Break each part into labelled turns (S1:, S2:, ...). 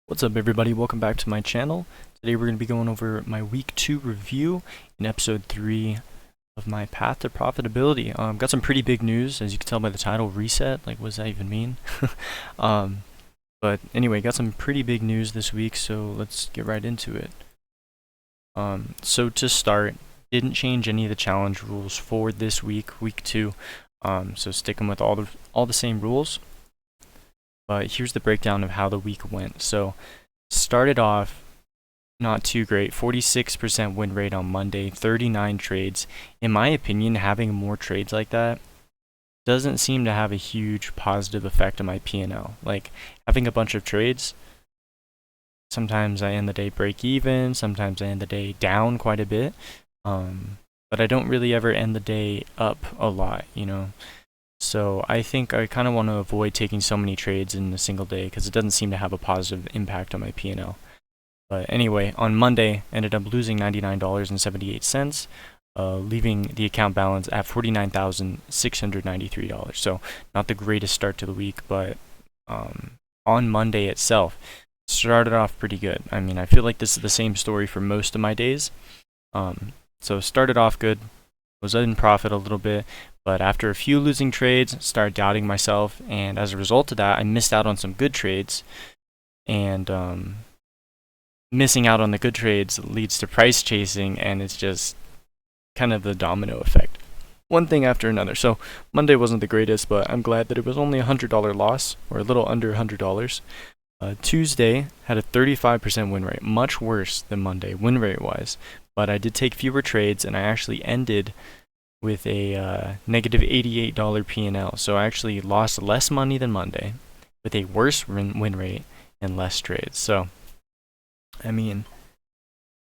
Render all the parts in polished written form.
S1: What's up everybody, welcome back to my channel. Today we're going to be going over my week 2 review in episode 3 of my path to profitability. Got some pretty big news, as you can tell by the title, reset, like what does that even mean? But anyway, got some pretty big news this week, so let's get right into it. So to start, didn't change any of the challenge rules for this week, week 2, so sticking with all the same rules. But here's the breakdown of how the week went. So started off not too great, 46% win rate on Monday, 39 trades. In my opinion, having more trades like that doesn't seem to have a huge positive effect on my P&L. Like having a bunch of trades, sometimes I end the day break even, sometimes I end the day down quite a bit. But I don't really ever end the day up a lot, you know. So I think I kind of want to avoid taking so many trades in a single day because it doesn't seem to have a positive impact on my P&L. But anyway, on Monday, ended up losing $99.78, leaving the account balance at $49,693. So not the greatest start to the week, but on Monday itself, started off pretty good. I mean, I feel like this is the same story for most of my days. So started off good, was in profit a little bit, but after a few losing trades, started doubting myself, and as a result of that, I missed out on some good trades, and missing out on the good trades leads to price chasing, and it's just kind of the domino effect. One thing after another. So Monday wasn't the greatest, but I'm glad that it was only a $100 loss, or a little under $100. Tuesday had a 35% win rate, much worse than Monday, win rate wise, but I did take fewer trades, and I actually ended with a negative $88 P&L. So I actually lost less money than Monday with a worse win rate and less trades. So, I mean,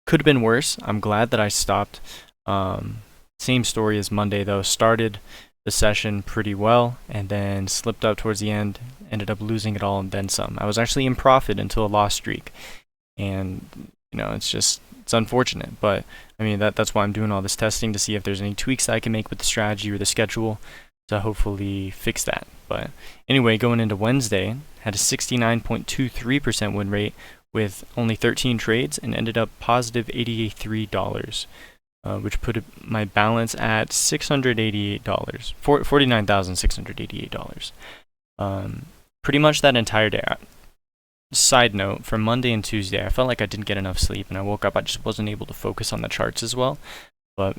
S1: could have been worse. I'm glad that I stopped. Same story as Monday though. Started the session pretty well and then slipped up towards the end, ended up losing it all and then some. I was actually in profit until a loss streak. And, you know, it's unfortunate, but I mean that's why I'm doing all this testing to see if there's any tweaks that I can make with the strategy or the schedule to hopefully fix that. But anyway, going into Wednesday, had a 69.23% win rate with only 13 trades and ended up positive $83, which put my balance at $688, $49,688. Pretty much that entire day. Side note, for Monday and Tuesday, I felt like I didn't get enough sleep, and I woke up, I just wasn't able to focus on the charts as well. But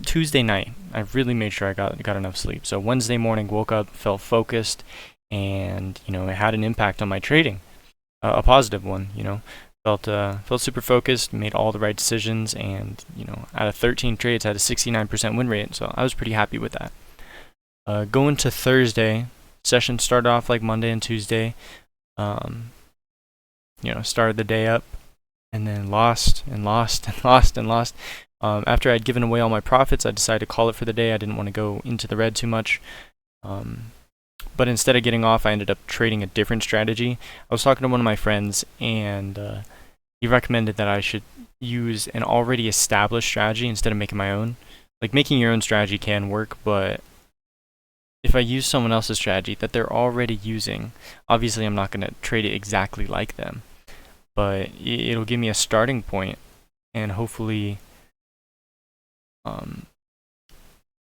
S1: Tuesday night, I really made sure I got enough sleep. So Wednesday morning, woke up, felt focused, and you know, it had an impact on my trading, a positive one. You know, felt super focused, made all the right decisions, and you know, out of 13 trades, I had a 69% win rate. So I was pretty happy with that. Going to Thursday, session started off like Monday and Tuesday. You know, started the day up and then lost and lost and lost and lost. After I'd given away all my profits, I decided to call it for the day. I didn't want to go into the red too much. But instead of getting off, I ended up trading a different strategy. I was talking to one of my friends, and he recommended that I should use an already established strategy instead of making my own. Like, making your own strategy can work, but if I use someone else's strategy that they're already using, obviously I'm not going to trade it exactly like them, but it'll give me a starting point and hopefully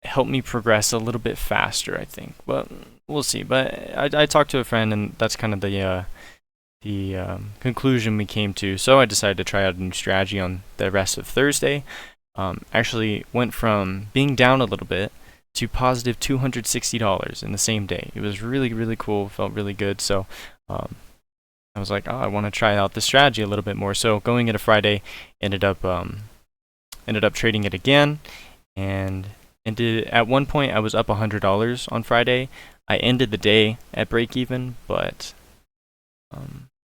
S1: help me progress a little bit faster, I think. But we'll see. But I talked to a friend, and that's kind of the conclusion we came to. So I decided to try out a new strategy on the rest of Thursday. Actually went from being down a little bit to positive $260 in the same day. It was really, really cool. Felt really good. So I was like, oh, I want to try out the strategy a little bit more. So going into Friday, ended up trading it again, and at one point I was up $100 on Friday. I ended the day at break even, but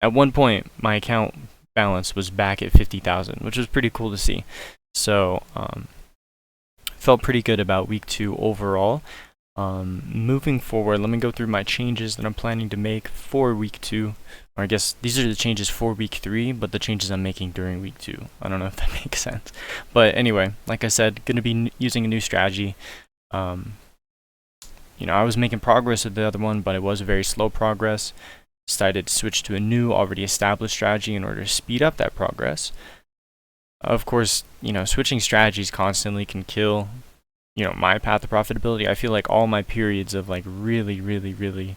S1: at one point my account balance was back at 50,000, which was pretty cool to see. So felt pretty good about week 2 overall. Moving forward, let me go through my changes that I'm planning to make for week 2. Or I guess these are the changes for week 3, but the changes I'm making during week 2. I don't know if that makes sense. But anyway, like I said, going to be using a new strategy. You know, I was making progress with the other one, but it was very slow progress. decided to switch to a new, already established strategy in order to speed up that progress. Of course, switching strategies constantly can kill, my path to profitability. I feel like all my periods of like really, really, really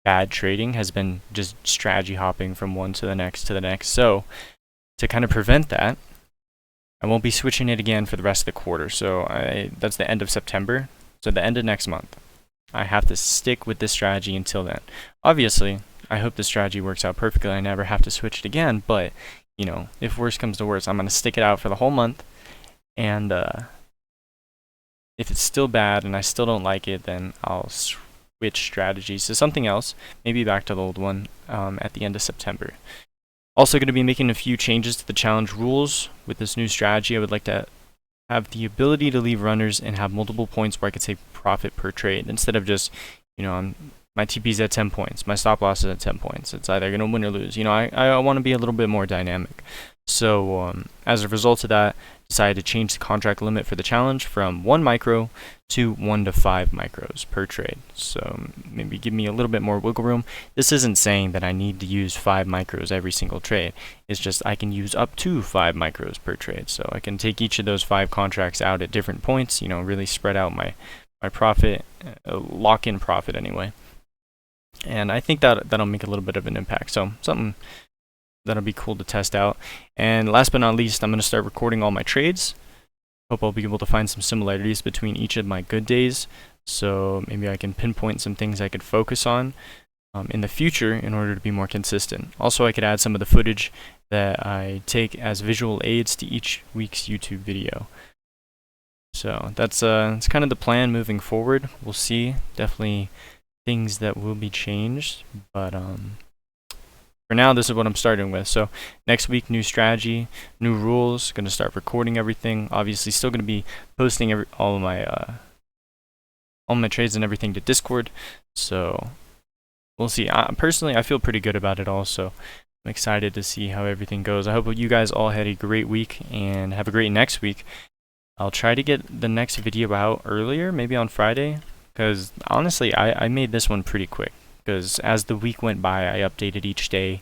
S1: bad trading has been just strategy hopping from one to the next to the next. So to kind of prevent that, I won't be switching it again for the rest of the quarter. So that's the end of September. So the end of next month, I have to stick with this strategy until then. Obviously, I hope the strategy works out perfectly. I never have to switch it again. But, if worse comes to worse, I'm going to stick it out for the whole month. And if it's still bad and I still don't like it, then I'll switch strategies to something else, maybe back to the old one at the end of September. Also going to be making a few changes to the challenge rules with this new strategy. I would like to have the ability to leave runners and have multiple points where I could take profit per trade instead of just, my TP's at 10 points, my stop loss is at 10 points. It's either going to win or lose. I want to be a little bit more dynamic. So as a result of that, decided to change the contract limit for the challenge from 1 micro to 1 to 5 micros per trade. So maybe give me a little bit more wiggle room. This isn't saying that I need to use 5 micros every single trade. It's just I can use up to 5 micros per trade. So I can take each of those 5 contracts out at different points, really spread out my profit, lock in profit anyway. And I think that'll make a little bit of an impact. So something that'll be cool to test out. And last but not least, I'm going to start recording all my trades. Hope I'll be able to find some similarities between each of my good days. So maybe I can pinpoint some things I could focus on in the future in order to be more consistent. Also, I could add some of the footage that I take as visual aids to each week's YouTube video. So that's kind of the plan moving forward. We'll see. Definitely things that will be changed, but for now, this is what I'm starting with. So next week, new strategy, new rules. Going to start recording everything. Obviously, still going to be posting all my trades and everything to Discord. So we'll see. Personally, I feel pretty good about it all. So I'm excited to see how everything goes. I hope you guys all had a great week and have a great next week. I'll try to get the next video out earlier, maybe on Friday, because honestly, I made this one pretty quick. Because as the week went by, I updated each day,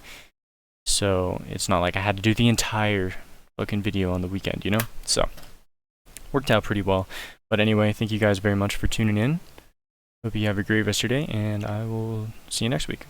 S1: so it's not like I had to do the entire fucking video on the weekend, So, worked out pretty well. But anyway, thank you guys very much for tuning in. Hope you have a great rest of your day, and I will see you next week.